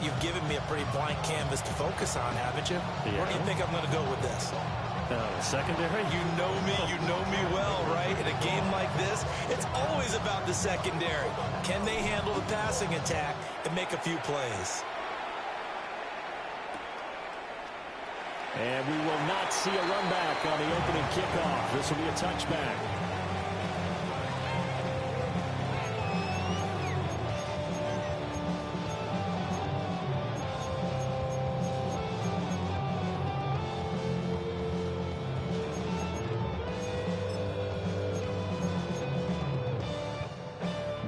You've given me a pretty blank canvas to focus on, haven't you? Yeah. Where do you think I'm going to go with this? Secondary? You know me well, right? In a game like this, it's always about the secondary. Can they handle the passing attack and make a few plays? And we will not see a run back on the opening kickoff. This will be a touchback.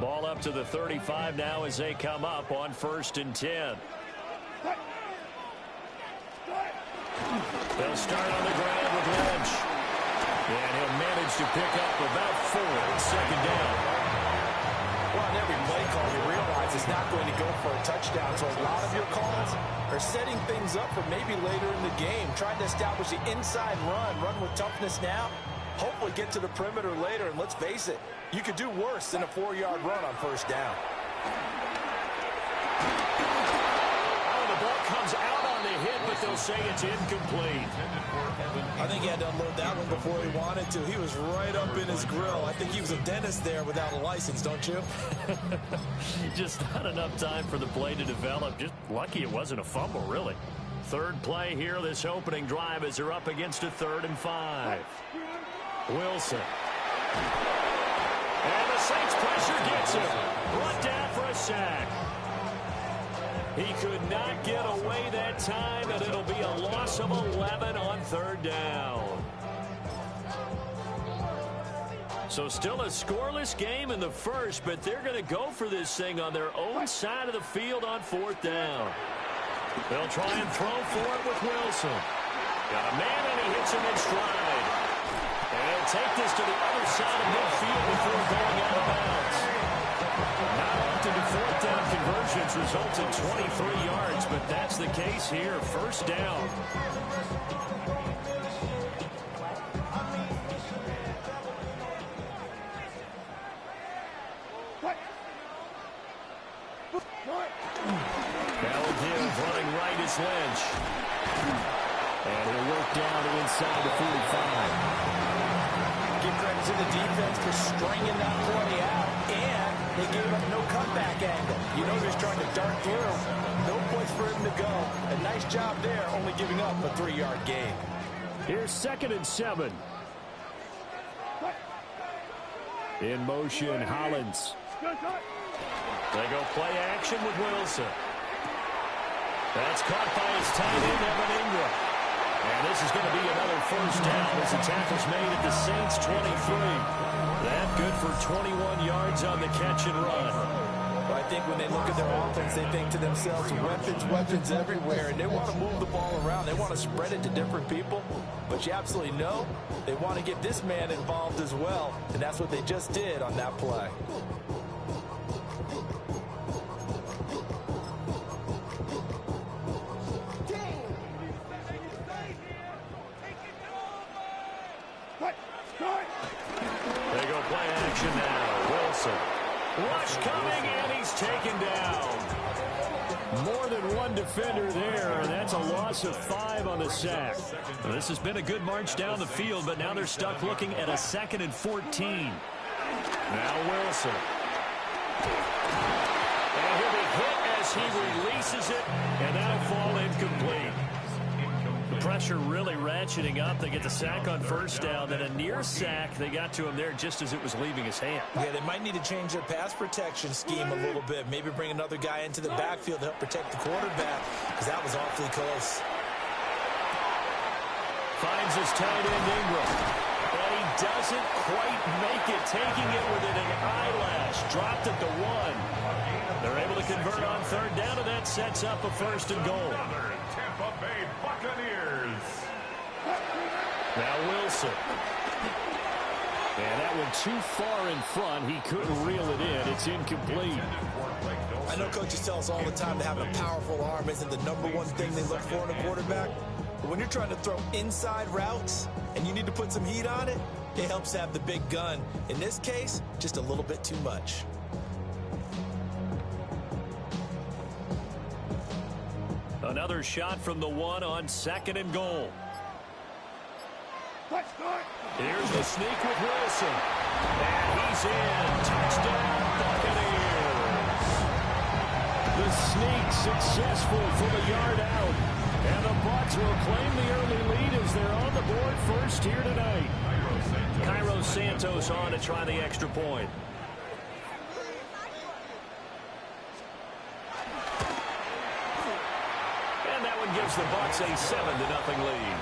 Ball up to the 35 now as they come up on 1st and 10. They'll start on the ground with Lynch. And he'll manage to pick up about 4 on 2nd down. Well, on every play call, you realize it's not going to go for a touchdown. So a lot of your calls are setting things up for maybe later in the game, trying to establish the inside run with toughness now, hopefully get to the perimeter later. And let's face it, you could do worse than a 4-yard run on 1st down. Oh, the ball comes out on the hit, but they'll say it's incomplete. I think he had to unload that one before he wanted to. He was right up in his grill. I think he was a dentist there without a license, don't you? Just not enough time for the play to develop. Just lucky it wasn't a fumble, really. 3rd play here, this opening drive, as they're up against a 3rd and 5. Wilson. And the Saints pressure gets him. Brought down for a sack. He could not get away that time, and it'll be a loss of 11 on 3rd down. So still a scoreless game in the first, but they're going to go for this thing on their own side of the field on 4th down. They'll try and throw for it with Wilson. Got a man, and he hits him in stride. And he'll take this to the other side of midfield before going out of bounds. Not often do 4th down conversions result in 23 yards, but that's the case here. 1st down. Valentine running right is Lynch. And he'll work down inside the 45. Give credit to the defense for stringing that play out, and they gave up no cutback angle. You know he's trying to dart through. No place for him to go. A nice job there, only giving up a 3-yard gain. Here's 2nd and 7. In motion, Hollins. They go play action with Wilson. That's caught by his tight end, Evan Ingram. And this is going to be another 1st down as the tackle's made at the Saints' 23. That good for 21 yards on the catch and run. Well, I think when they look at their offense, they think to themselves, weapons everywhere, and they want to move the ball around. They want to spread it to different people, but you absolutely know they want to get this man involved as well, and that's what they just did on that play. They go play action now. Wilson. Rush coming, and he's taken down. More than one defender there, and that's a loss of 5 on the sack. Well, this has been a good march down the field, but now they're stuck looking at a 2nd and 14. Now Wilson. And he'll be hit as he releases it, and that'll fall incomplete. The pressure really ratcheting up. They get the sack on 1st down. Then a near sack. They got to him there just as it was leaving his hand. Yeah, they might need to change their pass protection scheme a little bit. Maybe bring another guy into the backfield to help protect the quarterback, because that was awfully close. Finds his tight end Ingram. And he doesn't quite make it. Taking it within an eyelash. Dropped at the 1. They're able to convert on 3rd down, and that sets up a 1st and goal. Tampa Bay Buccaneers. Now Wilson. And that one too far in front. He couldn't reel it in. It's incomplete. I know coaches tell us all the time that having a powerful arm isn't the #1 thing they look for in a quarterback. But when you're trying to throw inside routes and you need to put some heat on it, it helps to have the big gun. In this case, just a little bit too much. Another shot from the one on 2nd and goal. Here's the sneak with Wilson. And he's in. Touchdown, Buccaneers. The sneak successful from a yard out. And the Bucs will claim the early lead as they're on the board first here tonight. Cairo Santos on to try the extra point. And that one gives the Bucs a 7-0 lead.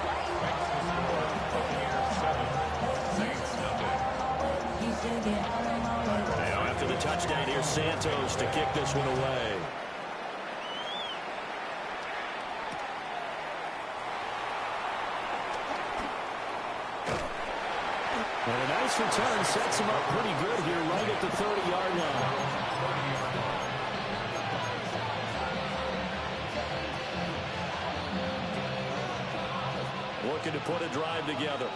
Now after the touchdown, here's Santos to kick this one away. And a nice return sets him up pretty good here right at the 30-yard line. Looking to put a drive together.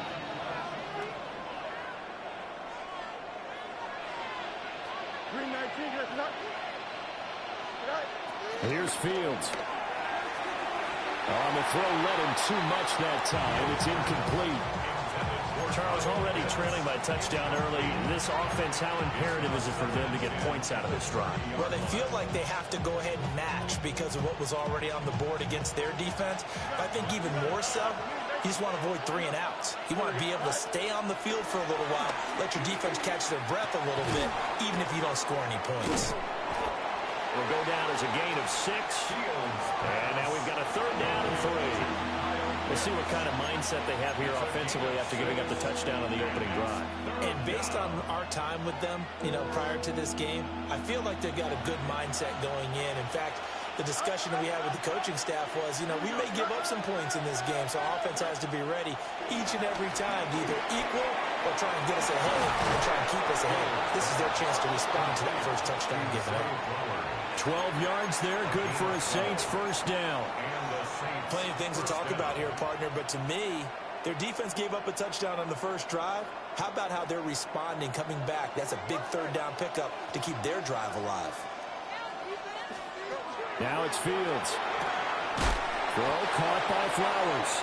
Here's Fields. On the throw, led him too much that time. It's incomplete. Charles, already trailing by touchdown early. This offense, how imperative is it for them to get points out of this drive? Well, they feel like they have to go ahead and match because of what was already on the board against their defense. But I think even more so, you just want to avoid 3 and outs. You want to be able to stay on the field for a little while, let your defense catch their breath a little bit, even if you don't score any points. Will go down as a gain of 6. And now we've got a 3rd down and 3. We'll see what kind of mindset they have here offensively after giving up the touchdown on the opening drive. And based on our time with them, prior to this game, I feel like they've got a good mindset going in. In fact, the discussion that we had with the coaching staff was, we may give up some points in this game, so offense has to be ready each and every time to either equal or try and get us ahead and try and keep us ahead. This is their chance to respond to that first touchdown given up. 12 yards there, good for a Saints first down. Plenty of things to talk about here, partner, but to me, their defense gave up a touchdown on the first drive. How about how they're responding, coming back? That's a big 3rd down pickup to keep their drive alive. Now it's Fields. Throw caught by Flowers.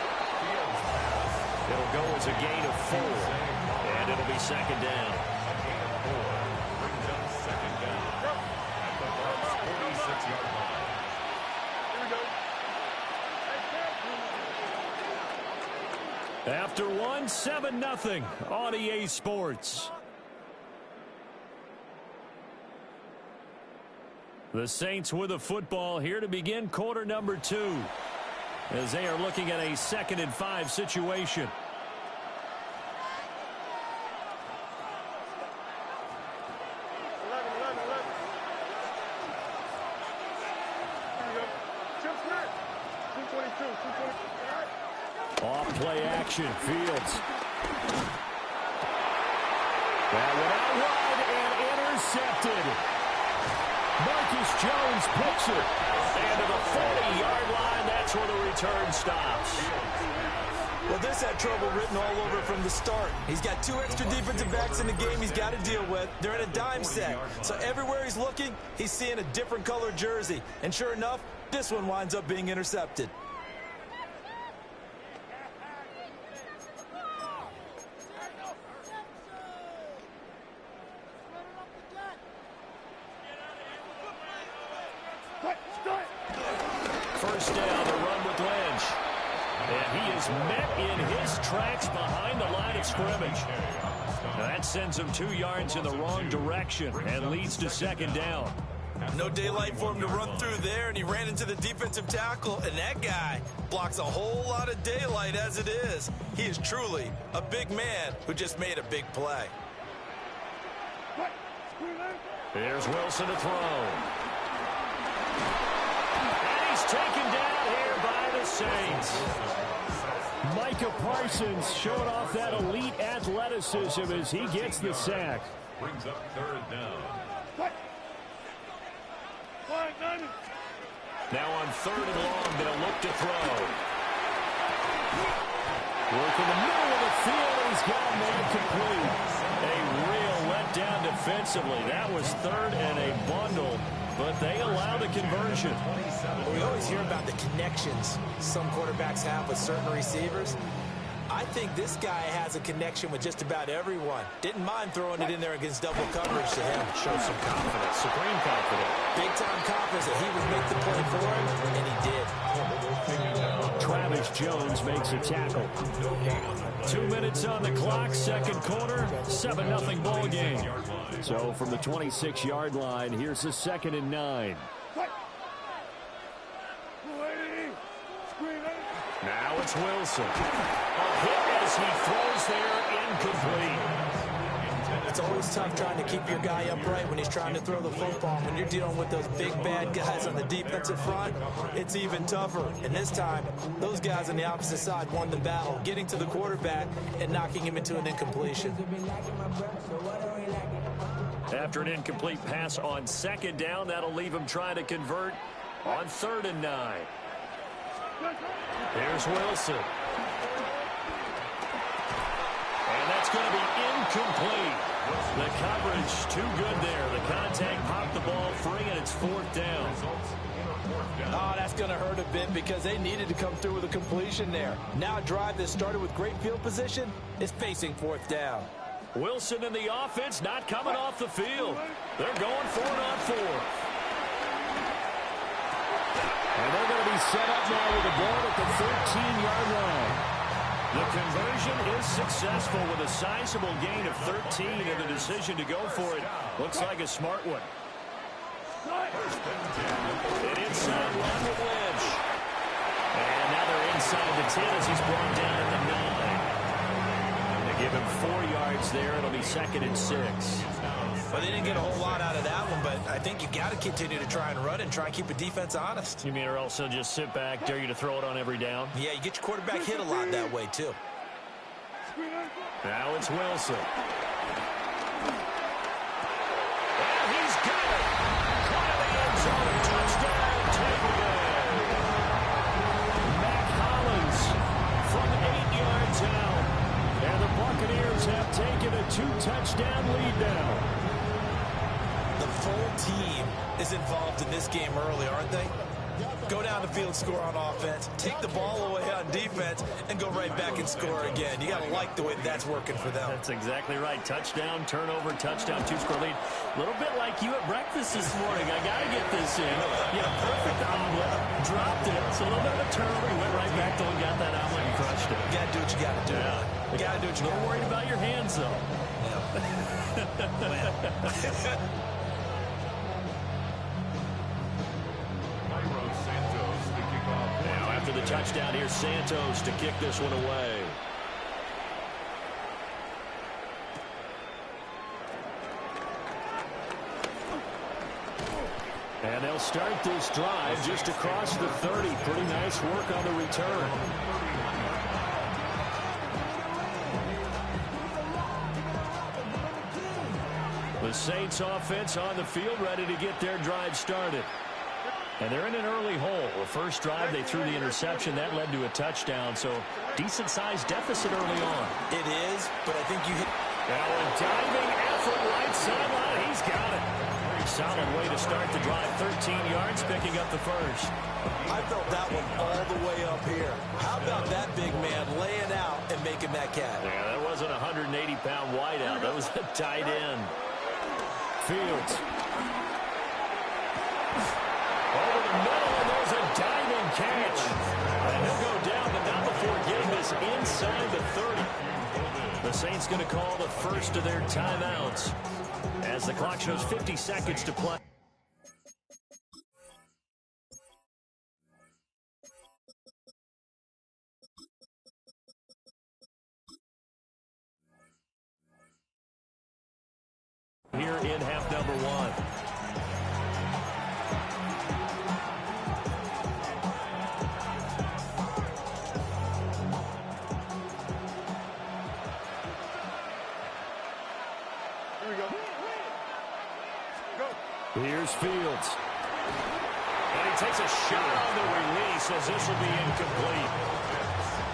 It'll go as a gain of 4, and it'll be 2nd down. After 1, 7-0 on EA Sports. The Saints with the football here to begin quarter number 2 as they are looking at a 2nd and 5 situation. Off play action, Fields. That went out wide and intercepted. Marcus Jones picks it. And to the 40-yard line, that's where the return stops. Well, this had trouble written all over from the start. He's got 2 extra defensive backs in the game he's got to deal with. They're in a dime set. So everywhere he's looking, he's seeing a different color jersey. And sure enough, this one winds up being intercepted. First down, the run with Lynch. And he is met in his tracks behind the line of scrimmage. Now that sends him 2 yards in the wrong direction and leads to 2nd down. No daylight for him to run through there, and he ran into the defensive tackle, and that guy blocks a whole lot of daylight as it is. He is truly a big man who just made a big play. Here's Wilson to throw. And he's taken down here by the Saints. Micah Parsons showing off that elite athleticism as he gets the sack. Brings up 3rd down. Now on 3rd and long, they'll look to throw. Work in the middle of the field, he's got a man complete. A real letdown defensively. That was 3rd and a bundle but they allow the conversion. Well, we always hear about the connections some quarterbacks have with certain receivers. I think this guy has a connection with just about everyone. Didn't mind throwing it in there against double coverage to him. Shows some confidence, supreme confidence. Big-time confidence that he would make the play for him, and he did. Travis Jones makes a tackle. 2 minutes on the clock, second quarter, 7-0 ball game. So from the 26-yard line, here's the 2nd and 9. Now it's Wilson. A hit as he throws there, incomplete. It's always tough trying to keep your guy upright when he's trying to throw the football. When you're dealing with those big, bad guys on the defensive front, it's even tougher. And this time, those guys on the opposite side won the battle, getting to the quarterback and knocking him into an incompletion. After an incomplete pass on 2nd down, that'll leave him trying to convert on 3rd and 9. Here's Wilson. And that's going to be incomplete. The coverage too good there. The contact popped the ball free, and it's 4th down. Oh, that's going to hurt a bit because they needed to come through with a completion there. Now a drive that started with great field position is facing 4th down. Wilson and the offense not coming off the field. They're going for it on 4th. And they're going to be set up now with the ball at the 13-yard line. The conversion is successful with a sizable gain of 13, and the decision to go for it looks like a smart one. An inside run with Lynch. And now they're inside the 10 as he's brought down at the 9. They give him 4 yards there. It'll be 2nd and 6. Well, they didn't get a whole lot out of that one, but I think you got to continue to try and run and try and keep the defense honest. You mean or else they'll just sit back, dare you to throw it on every down? Yeah, you get your quarterback hit a lot that way, too. Now it's Wilson. And he's got it. Caught in the end zone. Touchdown, Tampa Bay. Mac Hollins from 8 yards out. And the Buccaneers have taken a 2-touchdown lead now. The full team is involved in this game early, aren't they? Go down the field, score on offense, take the ball away on defense, and go right back and score again. You got to like the way that's working for them. That's exactly right. Touchdown, turnover, touchdown, 2-score lead. A little bit like you at breakfast this morning. I got to get this in. You know, perfect omelet, dropped it. It's a little bit of a turnover. He went right back to and got that omelet and crushed it. You got to do what you got to do. Yeah. You got to do what you got to do. Don't worry about your hands, though. Yeah. Now, after the touchdown, here's Santos to kick this one away. And they'll start this drive just across the 30. Pretty nice work on the return. The Saints offense on the field ready to get their drive started. And they're in an early hole. The first drive, they threw the interception. That led to a touchdown, so decent-sized deficit early on. It is, but I think you hit... Now a diving effort right sideline. He's got it. Very solid way to start the drive. 13 yards, picking up the first. I felt that one all the way up here. How about that big man laying out and making that catch? Yeah, that wasn't a 180-pound wideout. That was a tight end. Fields. Over the middle, and there's a diving catch. And he'll go down, but not before getting this inside the 30. The Saints going to call the first of their timeouts as the clock shows 50 seconds to play. Here in half number 1. Here's Fields. And he takes a shot on the release as this will be incomplete.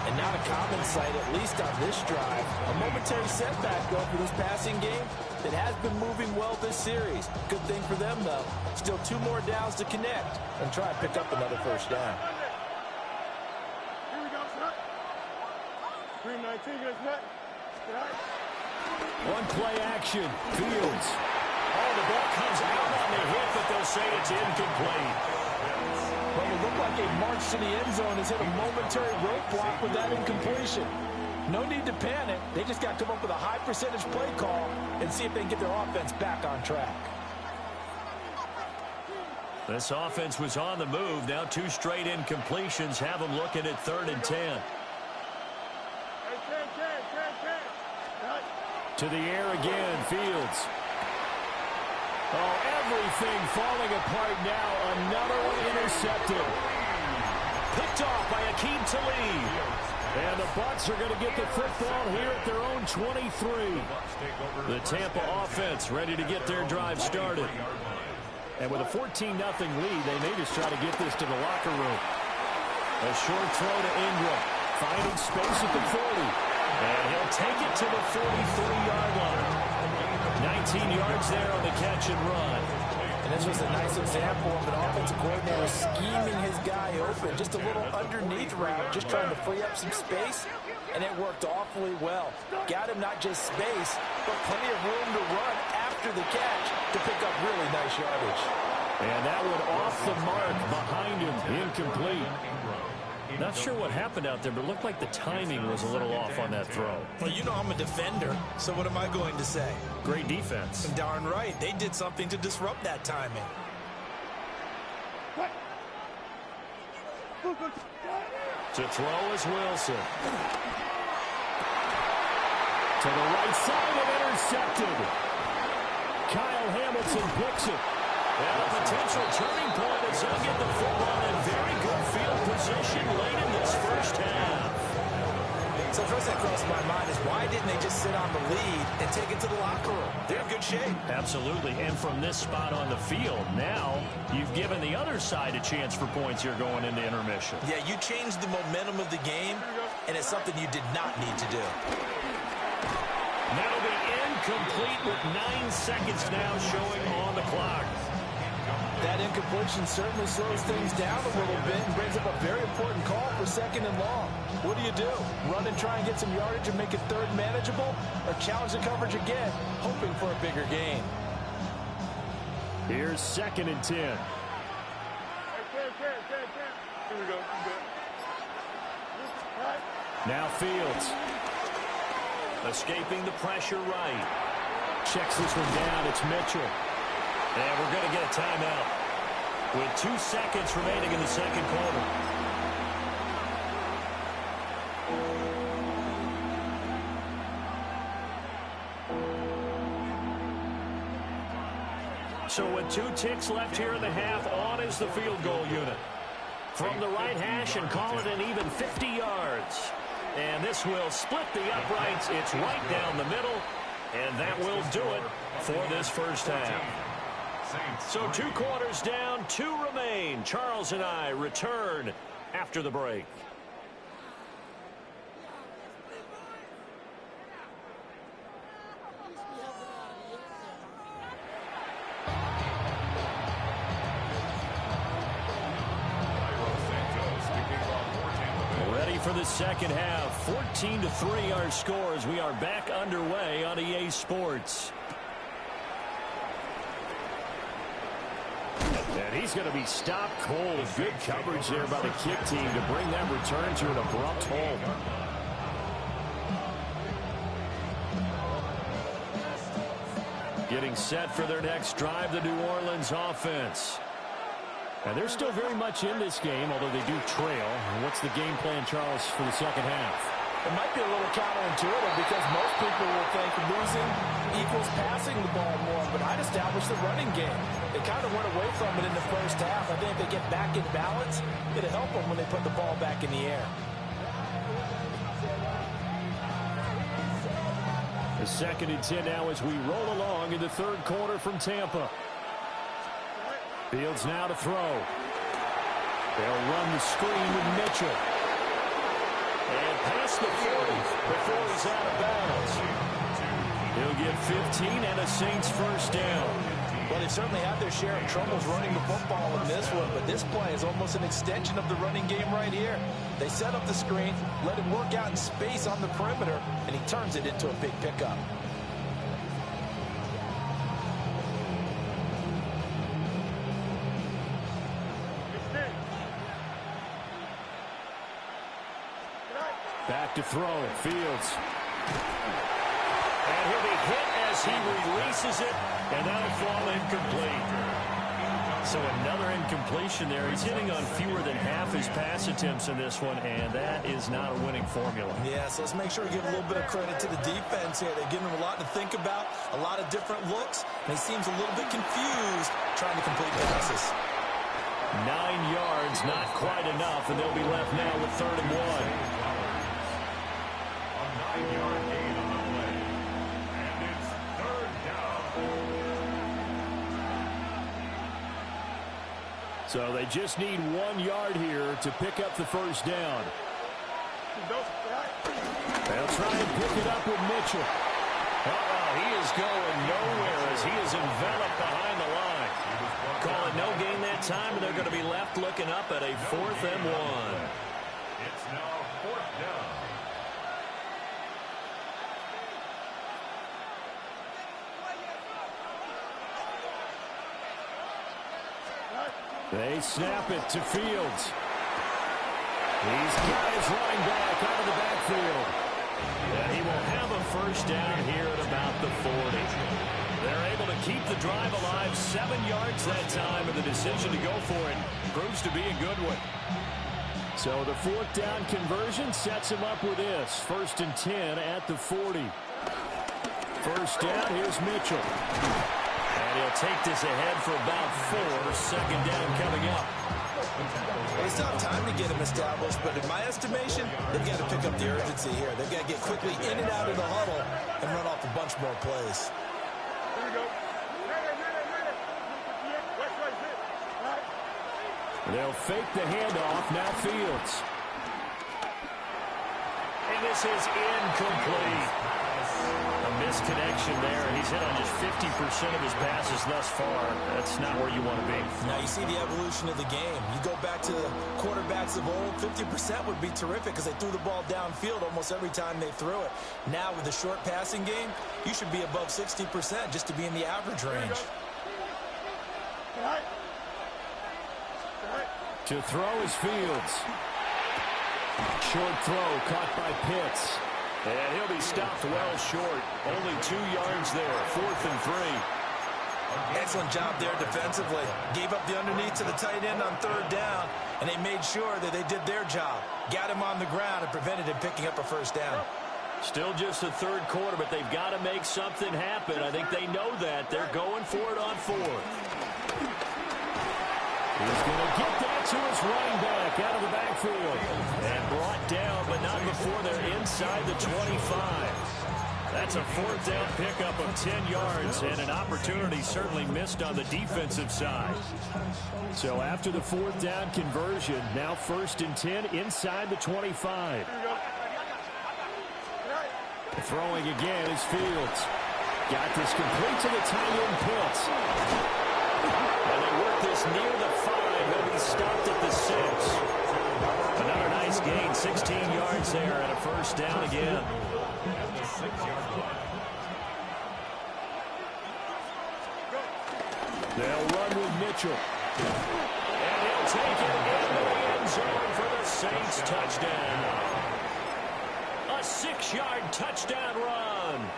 And not a common sight, at least on this drive. A momentary setback, though, for this passing game that has been moving well this series. Good thing for them, though. Still 2 more downs to connect and try and pick up another first down. Here we go, son. 319, good. One play action. Fields. Oh, the ball comes out on the hit, but they'll say it's incomplete. Well, it looked like a march to the end zone has hit a momentary roadblock with that incompletion. No need to panic. They just got to come up with a high percentage play call and see if they can get their offense back on track. This offense was on the move. Now 2 straight incompletions have them looking at 3rd and 10. To the air again, Fields. Oh, everything falling apart now. Another one intercepted. Picked off by Akeem Talib. And the Bucs are going to get the football here at their own 23. The Tampa offense ready to get their drive started. And with a 14-0 lead, they may just try to get this to the locker room. A short throw to Ingram. Finding space at the 40. And he'll take it to the 43-yard line. 19 yards there on the catch and run. And this was a nice example of an offensive coordinator scheming his guy open. Just a little underneath route, just trying to free up some space. And it worked awfully well. Got him not just space, but plenty of room to run after the catch to pick up really nice yardage. And that one off the mark behind him. Incomplete. Not sure what happened out there, but it looked like the timing was a little off on that throw. Well, you know I'm a defender, so what am I going to say? Great defense. Darn right. They did something to disrupt that timing. To throw is Wilson. To the right side and intercepted. Kyle Hamilton picks it. And a potential turning point as they'll get the football in very good field position late in this first half. So first that crossed my mind is why didn't they just sit on the lead and take it to the locker room? They're in good shape. Absolutely. And from this spot on the field, now you've given the other side a chance for points here going into intermission. Yeah, you changed the momentum of the game, and it's something you did not need to do. That'll be incomplete with 9 seconds now showing on the clock. That incompletion certainly slows things down a little bit and brings up a very important call for 2nd and long. What do? Run and try and get some yardage and make it 3rd manageable, or challenge the coverage again, hoping for a bigger gain? Here's 2nd and 10. Here we go. Now Fields. Escaping the pressure right. Checks this one down. It's Mitchell. And we're going to get a timeout with 2 seconds remaining in the 2nd quarter. So with 2 ticks left here in the half, on is the field goal unit. From the right hash and call it an even 50 yards. And this will split the uprights. It's right down the middle. And that will do it for this first half. So 2 quarters down, 2 remain. Charles and I return after the break. Ready for the second half. 14-3 our scores. We are back underway on EA Sports. And he's going to be stopped cold. Good coverage there by the kick team to bring that return to an abrupt halt. Getting set for their next drive, the New Orleans offense. And they're still very much in this game, although they do trail. What's the game plan, Charles, for the second half? It might be a little counterintuitive because most people will think losing equals passing the ball more, but I'd establish the running game. They kind of went away from it in the first half. I think if they get back in balance, it'll help them when they put the ball back in the air. The 2nd and 10 now as we roll along in the 3rd quarter from Tampa. Fields now to throw. They'll run the screen with Mitchell. And past the 40 before he's out of bounds. He'll get 15 and a Saints first down. Well, they certainly had their share of troubles running the football in this one, but this play is almost an extension of the running game right here. They set up the screen, let him work out in space on the perimeter, and he turns it into a big pickup. Back to throw, Fields. And he'll be hit as he releases it, and that'll fall incomplete. So another incompletion there. He's hitting on fewer than half his pass attempts in this one, and that is not a winning formula. Yeah, so let's make sure we give a little bit of credit to the defense here. They're giving him a lot to think about, a lot of different looks, and he seems a little bit confused trying to complete passes. 9 yards, not quite enough, and they'll be left now with 3rd and 1. A 9-yard gain on the play. And it's 3rd down. So they just need 1 yard here to pick up the first down. They'll try and pick it up with Mitchell. He is going nowhere as he is enveloped behind the line. Call it no gain that time, and they're going to be left looking up at a 4th and 1. It's now 4th down. They snap it to Fields. He's got his running back out of the backfield. And he will have a first down here at about the 40. They're able to keep the drive alive, 7 yards that time, and the decision to go for it proves to be a good one. So the 4th down conversion sets him up with this. 1st and 10 at the 40. First down, here's Mitchell. And he'll take this ahead for about 4. 2nd down coming up. Well, they still have time to get him established, but in my estimation, they've got to pick up the urgency here. They've got to get quickly in and out of the huddle and run off a bunch more plays. They'll fake the handoff. Now Fields. And this is incomplete. A misconnection there, and he's hit on just 50% of his passes thus far. That's not where you want to be. Now you see the evolution of the game. You go back to the quarterbacks of old, 50% would be terrific because they threw the ball downfield almost every time they threw it. Now with the short passing game, you should be above 60% just to be in the average range. To throw is Fields. Short throw caught by Pitts. And he'll be stopped well short. Only 2 yards there. 4th and 3. Excellent job there defensively. Gave up the underneath to the tight end on 3rd down, and they made sure that they did their job. Got him on the ground and prevented him picking up a first down. Still just the 3rd quarter, but they've got to make something happen. I think they know that. They're going for it on 4th. He's going to get that to his running back out of the backfield. And brought down, but not before they're inside the 25. That's a 4th down pickup of 10 yards, and an opportunity certainly missed on the defensive side. So after the 4th down conversion, now 1st and 10 inside the 25. Throwing again is Fields. Got this complete to the tight end Pitts. And they work this near the 5. He'll be stopped at the 6. Another nice gain, 16 yards there, and a first down again. They'll run with Mitchell. And he'll take it into the end zone for the Saints touchdown. A 6-yard touchdown run.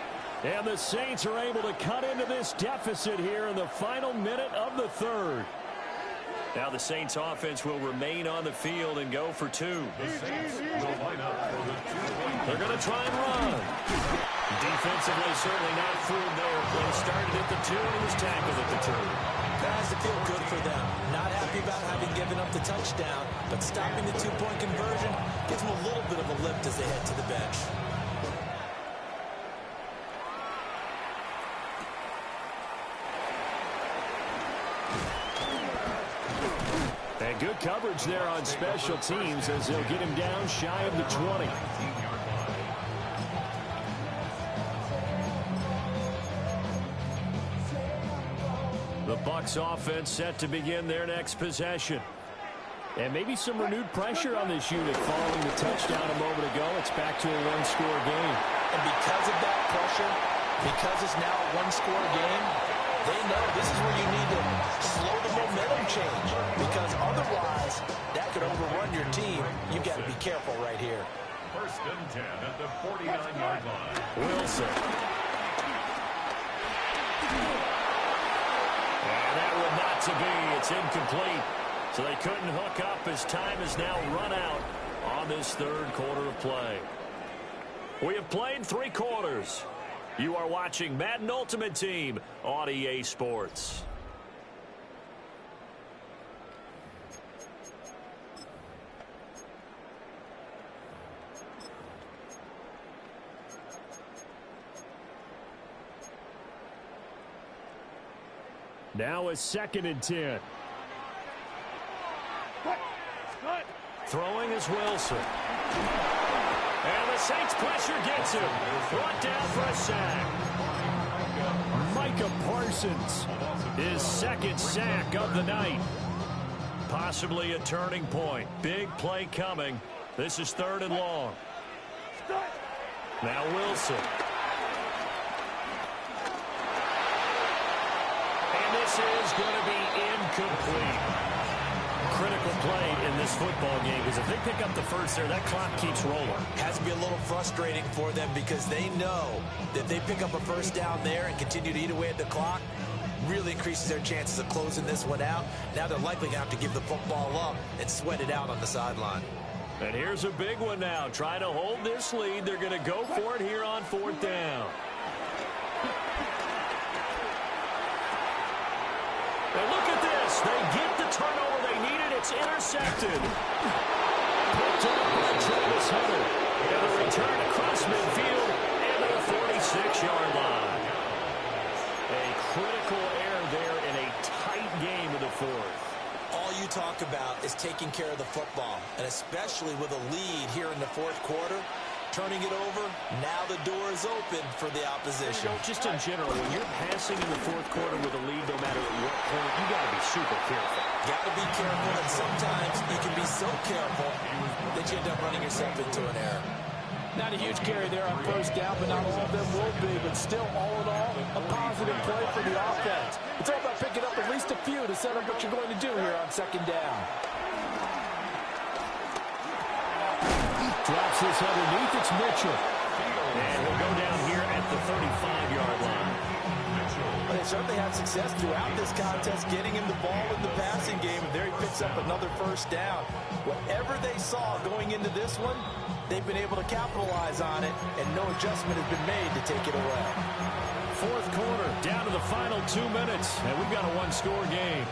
And the Saints are able to cut into this deficit here in the final minute of the 3rd. Now the Saints offense will remain on the field and go for 2. They're going to try and run. Defensively, certainly not fooled there. Play started at the 2 and he was tackled at the 2. That has to feel good for them. Not happy about having given up the touchdown, but stopping the 2-point conversion gives them a little bit of a lift as they head to the bench. And Good coverage there on special teams as they'll get him down shy of the 20. The Bucs offense set to begin their next possession. And maybe some renewed pressure on this unit following the touchdown a moment ago. It's back to a one-score game. And because of that pressure, because it's now a one-score game, they know this is where you need to slow the momentum change. Because otherwise, that could overrun your team. You've got to be careful right here. First and 10 at the 49-yard line. Wilson. And that one not to be. It's incomplete. So they couldn't hook up as time has now run out on this third quarter of play. We have played 3 quarters. You are watching Madden Ultimate Team on EA Sports. Now a 2nd and 10. Throwing is Wilson. And the Saints pressure gets him. Brought down for a sack. Micah Parsons, his 2nd sack of the night. Possibly a turning point. Big play coming. This is 3rd and long. Now Wilson. And this is going to be incomplete. Critical play in this football game because if they pick up the first there, that clock keeps rolling. Has to be a little frustrating for them because they know that they pick up a first down there and continue to eat away at the clock, really increases their chances of closing this one out. Now they're likely going to have to give the football up and sweat it out on the sideline. And here's a big one now. Trying to hold this lead. They're going to go for it here on 4th down. And look at this. They get the turnover they needed. It's intercepted. Picked up by Travis Hunter. And a return across midfield and to the 46-yard line. A critical error there in a tight game of the 4th. All you talk about is taking care of the football, and especially with a lead here in the 4th quarter. Turning it over, now the door is open for the opposition. You know, just in general, when you're passing in the 4th quarter with a lead, no matter at what point, you got to be super careful. Got to be careful, and sometimes you can be so careful that you end up running yourself into an error. Not a huge carry there on first down, but not all of them will be. But still, all in all, a positive play for the offense. It's all about picking up at least a few to set up what you're going to do here on 2nd down. Drops this underneath. It's Mitchell. And we'll go down here at the 35-yard line. Well, they certainly had success throughout this contest getting him the ball in the passing game, and there he picks up another first down. Whatever they saw going into this one, they've been able to capitalize on it, and no adjustment has been made to take it away. 4th quarter, down to the final 2 minutes, and we've got a one-score game.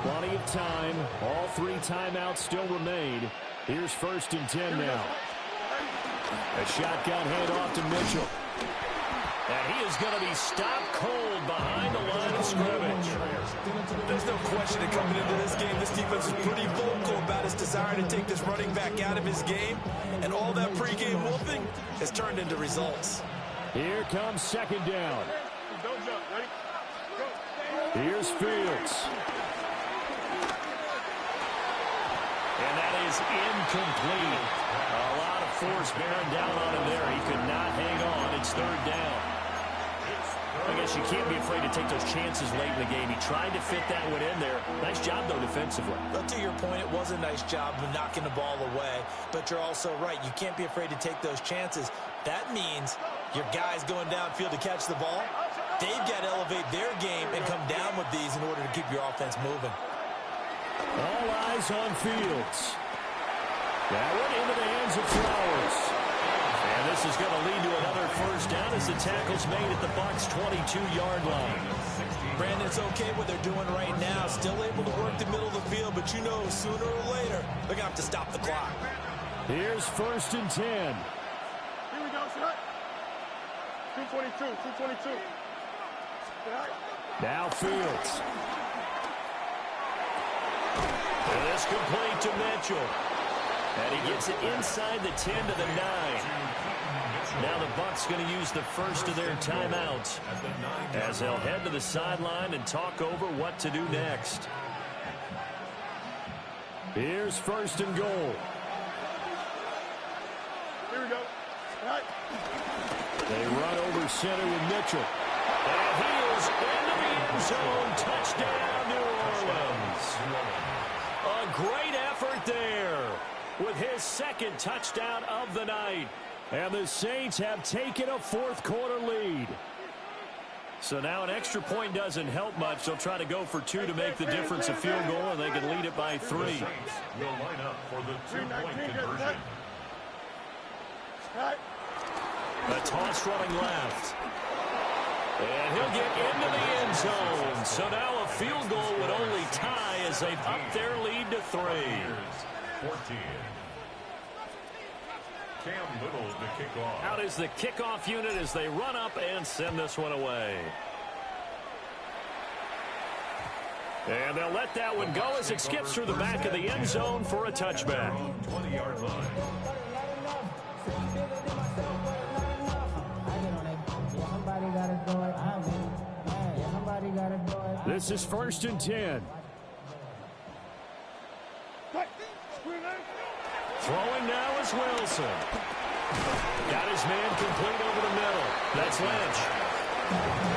Plenty of time. All 3 timeouts still remain. Here's 1st and 10 now. A shotgun handoff to Mitchell. And he is going to be stopped cold behind the line of scrimmage. There's no question that coming into this game, this defense is pretty vocal about its desire to take this running back out of his game. And all that pregame wolfing has turned into results. Here comes 2nd down. Here's Fields. And that is incomplete. A lot of force bearing down on him there. He could not hang on. It's 3rd down. I guess you can't be afraid to take those chances late in the game. He tried to fit that one in there. Nice job, though, defensively. But to your point, it was a nice job of knocking the ball away. But you're also right. You can't be afraid to take those chances. That means your guys going downfield to catch the ball, they've got to elevate their game and come down with these in order to keep your offense moving. All eyes on Fields. That one into the hands of Flowers. And this is going to lead to another first down as the tackle's made at the Bucs' 22-yard line. Brandon, it's okay what they're doing right now. Still able to work the middle of the field, but you know sooner or later they're going to have to stop the clock. Here's 1st and 10. Here we go, sir. 222, 222. Now Fields. And this complete to Mitchell. And he gets it inside the 10 to the 9. Now the Bucs going to use the first of their timeouts as they'll head to the sideline and talk over what to do next. Here's first and goal. Here we go. All right. They run over center with Mitchell. And he is into the end zone. Touchdown, New Orleans. A great effort there with his second touchdown of the night. And the Saints have taken a fourth-quarter lead. So now an extra point doesn't help much. They'll try to go for 2 to make the difference a field goal, and they can lead it by 3. The Saints will line up for the 2-point conversion. A toss running left. And he'll get into the end zone. So now a field goal would only tie as they've upped their lead to 3. 14. Cam Little to kick off. Out is the kickoff unit as they run up and send this one away. And they'll let that one go as it skips through the back of the end zone for a touchback. 20-yard line. This is first and 10. Throwing now is Wilson. Got his man complete over the middle. That's Lynch.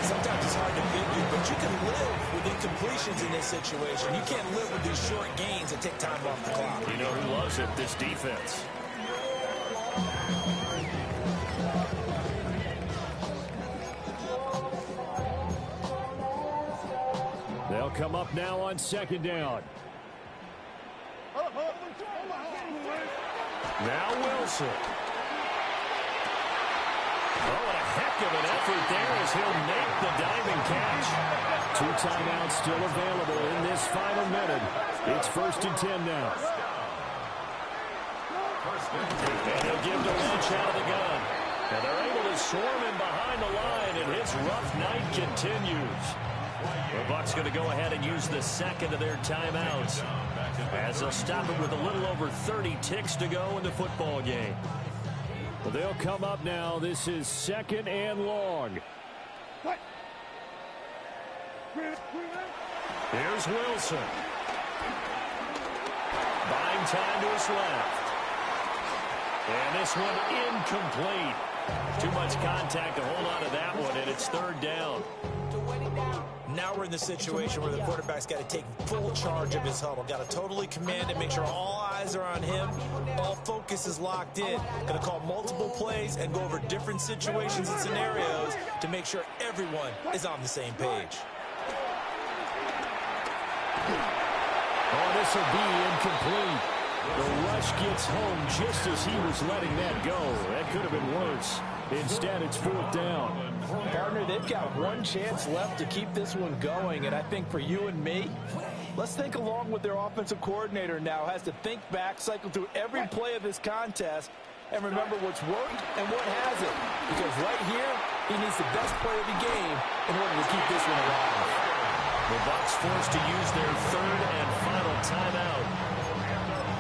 Sometimes it's hard to figure, but you can live with incompletions in this situation. You can't live with these short gains that take time off the clock. You know who loves it? This defense. They'll come up now on second down. Now Wilson. Oh, what a heck of an effort there as he'll make the diving catch. 2 timeouts still available in this final minute. It's first and 10 now. And he'll give to Lynch out of the gun. And they're able to swarm him behind the line, and his rough night continues. The Bucs going to go ahead and use the second of their timeouts as they'll stop it with a little over 30 ticks to go in the football game. Well, they'll come up now. This is second and long. Here's Wilson. Buying time to his left. And this one incomplete. Too much contact to hold on to that one, and it's third down. Now we're in the situation where the quarterback's got to take full charge of his huddle. Got to totally command it, make sure all eyes are on him. All focus is locked in. Going to call multiple plays and go over different situations and scenarios to make sure everyone is on the same page. Oh, this will be incomplete. The rush gets home just as he was letting that go. That could have been worse. Instead, it's fourth down. Partner, they've got one chance left to keep this one going, and I think for you and me, let's think along with their offensive coordinator now. Has to think back, cycle through every play of this contest, and remember what's worked and what hasn't. Because right here, he needs the best play of the game in order to keep this one alive. The Bucs forced to use their third and final timeout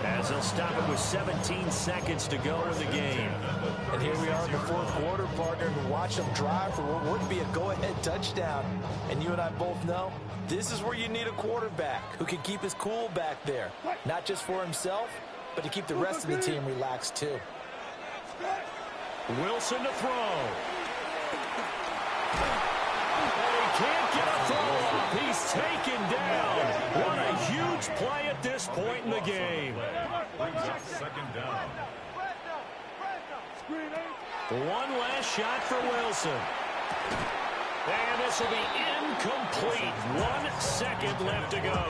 as they'll stop it with 17 seconds to go in the game. And here we are in the fourth quarter, partner, and watch them drive for what would be a go-ahead touchdown. And you and I both know this is where you need a quarterback who can keep his cool back there. Not just for himself, but to keep the rest of the team relaxed too. Wilson to throw. And he can't get a throw off. He's taken down. What a huge play at this point in the game. Brings up second down. One last shot for Wilson. And this will be incomplete. 1 second left to go.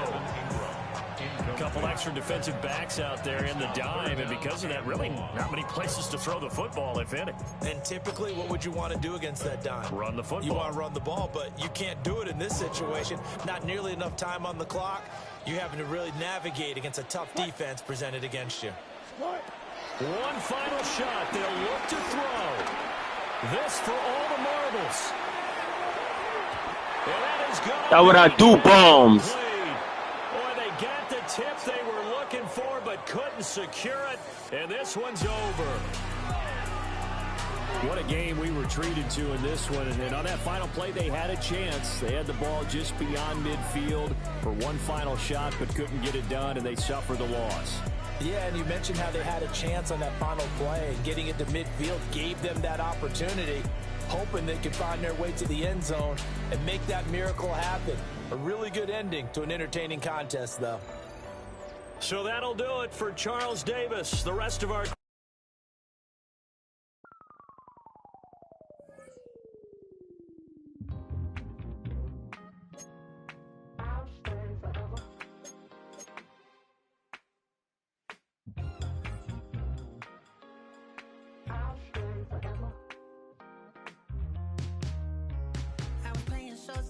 A couple extra defensive backs out there in the dime, and because of that, really not many places to throw the football, if any. And typically, what would you want to do against that dime? Run the football. You want to run the ball, but you can't do it in this situation. Not nearly enough time on the clock. You're having to really navigate against a tough defense presented against you. One final shot. They'll look to throw. This for all the marbles. That's what I do, bombs. Boy, they got the tip they were looking for, but couldn't secure it. And this one's over. What a game we were treated to in this one. And on that final play, they had a chance. They had the ball just beyond midfield for one final shot, but couldn't get it done, and they suffered the loss. Yeah, and you mentioned how they had a chance on that final play, and getting it to midfield gave them that opportunity, hoping they could find their way to the end zone and make that miracle happen. A really good ending to an entertaining contest, though. So that'll do it for Charles Davis. The rest of our...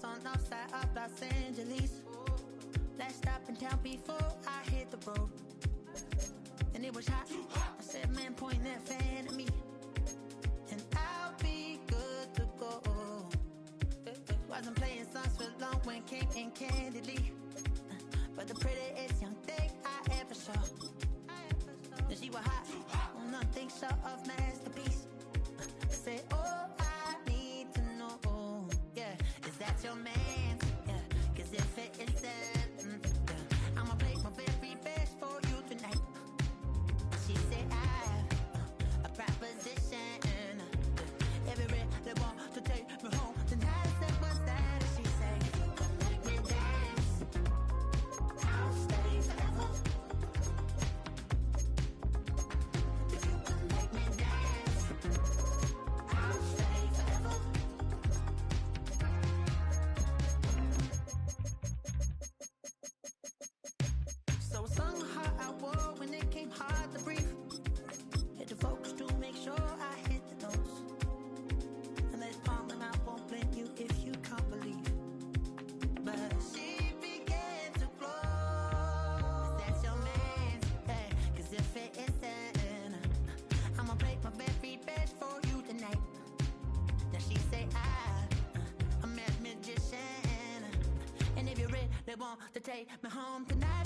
On outside of Los Angeles. Last stop in town before I hit the road. And it was hot. I said, man, point that fan at me. And I'll be good to go. Wasn't playing songs for long when came in candidly. But the prettiest young thing I ever saw. And she was hot. On nothing short of masterpiece. I said, oh, I need to know. Yeah, is that your man? Yeah, cause if it isn't, yeah, I'ma play my very best for you tonight. She said I have a proposition. Every really want to take me home tonight. I said, what's that? She said, if you can make me dance, I'll stay forever. If you can make me dance, I'll stay forever. So I sung how I wore when it came hard to breathe. Hit the focus to make sure I hit the notes. And there's palm and I won't blame you if you can't believe. But she began to glow. That's your man, hey, cause if it isn't, I'ma break my very best for you tonight. Then she say I'm a magician. And if you really want to take me home tonight,